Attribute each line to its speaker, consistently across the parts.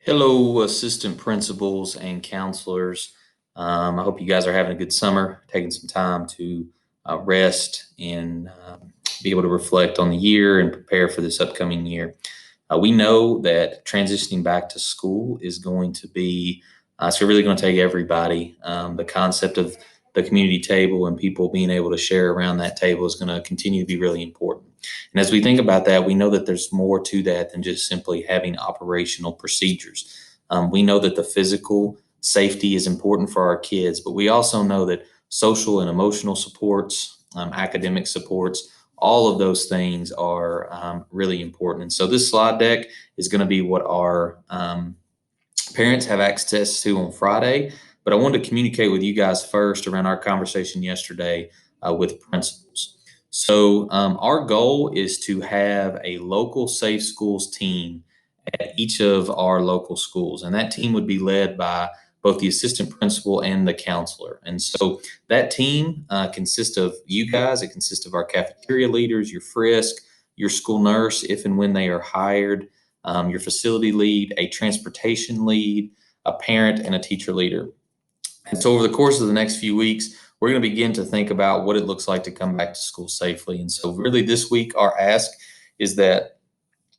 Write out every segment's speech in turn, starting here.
Speaker 1: Hello, assistant principals and counselors. I hope you guys are having a good summer, taking some time to rest and be able to reflect on the year and prepare for this upcoming year. We know that transitioning back to school is going to be, it's really going to take everybody. The concept of the community table and people being able to share around that table is going to continue to be really important. And as we think about that, we know that there's more to that than just simply having operational procedures. We know that the physical safety is important for our kids, but we also know that social and emotional supports, academic supports, all of those things are really important. And so this slide deck is going to be what our parents have access to on Friday. But I wanted to communicate with you guys first around our conversation yesterday with principals. So our goal is to have a local safe schools team at each of our local schools, and that team would be led by both the assistant principal and the counselor. And so that team consists of you guys. It consists of our cafeteria leaders, your Frisk, your school nurse, if and when they are hired, your facility lead, a transportation lead, a parent, and a teacher leader. And so over the course of the next few weeks, we're going to begin to think about what it looks like to come back to school safely. And so really this week, our ask is that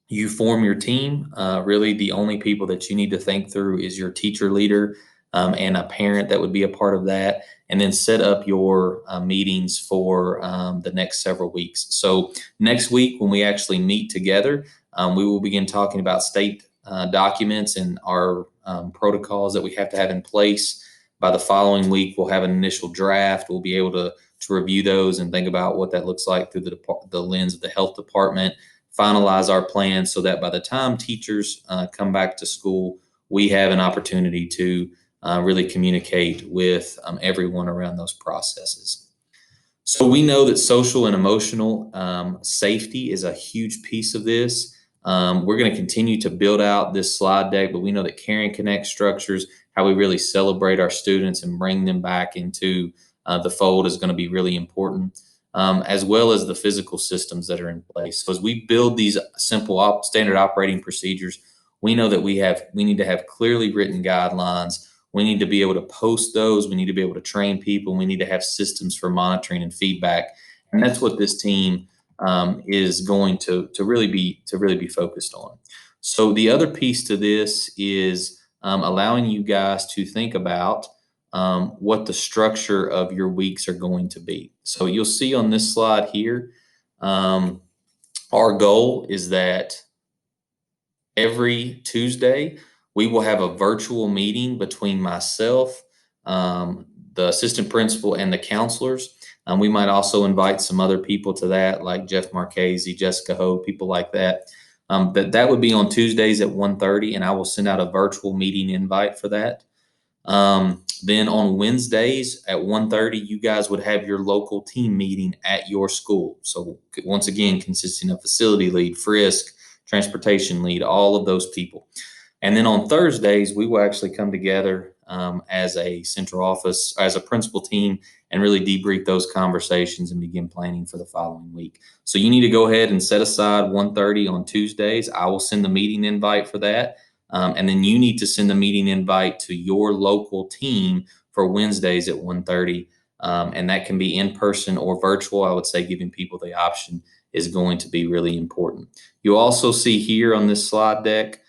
Speaker 1: you form your team. Really, the only people that you need to think through is your teacher leader and a parent that would be a part of that, and then set up your meetings for the next several weeks. So next week, when we actually meet together, we will begin talking about state documents and our protocols that we have to have in place. By the following week, we'll have an initial draft. We'll be able to review those and think about what that looks like through the lens of the health department, finalize our plans so that by the time teachers come back to school, we have an opportunity to really communicate with everyone around those processes. So we know that social and emotional safety is a huge piece of this. We're going to continue to build out this slide deck, but we know that Caring Connect structures, how we really celebrate our students and bring them back into the fold, is going to be really important, as well as the physical systems that are in place. So as we build these simple standard operating procedures, we know that we need to have clearly written guidelines. We need to be able to post those. We need to be able to train people. We need to have systems for monitoring and feedback, and that's what this team is going to really be focused on. So the other piece to this is allowing you guys to think about what the structure of your weeks are going to be. So you'll see on this slide here, our goal is that every Tuesday, we will have a virtual meeting between myself, the assistant principal, and the counselors. We might also invite some other people to that, like Jeff Marchese, Jessica Ho, people like that. That would be on Tuesdays at 1:30, and I will send out a virtual meeting invite for that. Then on Wednesdays at 1:30, you guys would have your local team meeting at your school. So once again, consisting of facility lead, Frisk, transportation lead, all of those people. And then on Thursdays, we will actually come together as a central office, as a principal team, and really debrief those conversations and begin planning for the following week. So you need to go ahead and set aside 1:30 on Tuesdays. I will send the meeting invite for that. And then you need to send the meeting invite to your local team for Wednesdays at 1:30. And that can be in person or virtual. I would say giving people the option is going to be really important. You'll also see here on this slide deck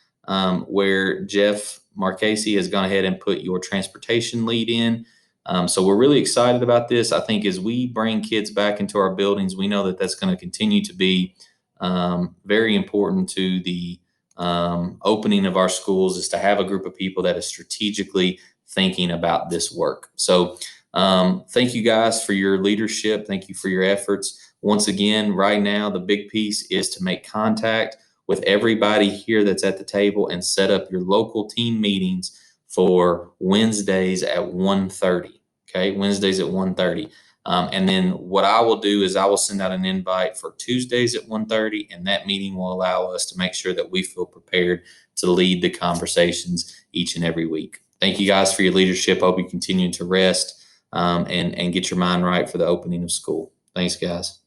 Speaker 1: where Jeff Marchese has gone ahead and put your transportation lead in. So we're really excited about this. I think as we bring kids back into our buildings, we know that that's going to continue to be very important to the opening of our schools, is to have a group of people that is strategically thinking about this work. So thank you guys for your leadership. Thank you for your efforts. Once again, right now, the big piece is to make contact with everybody here that's at the table and set up your local team meetings for Wednesdays at 1:30. Okay, Wednesdays at 1:30. And then what I will do is I will send out an invite for Tuesdays at 1:30, and that meeting will allow us to make sure that we feel prepared to lead the conversations each and every week. Thank you guys for your leadership. I hope you continue to rest and get your mind right for the opening of school. Thanks, guys.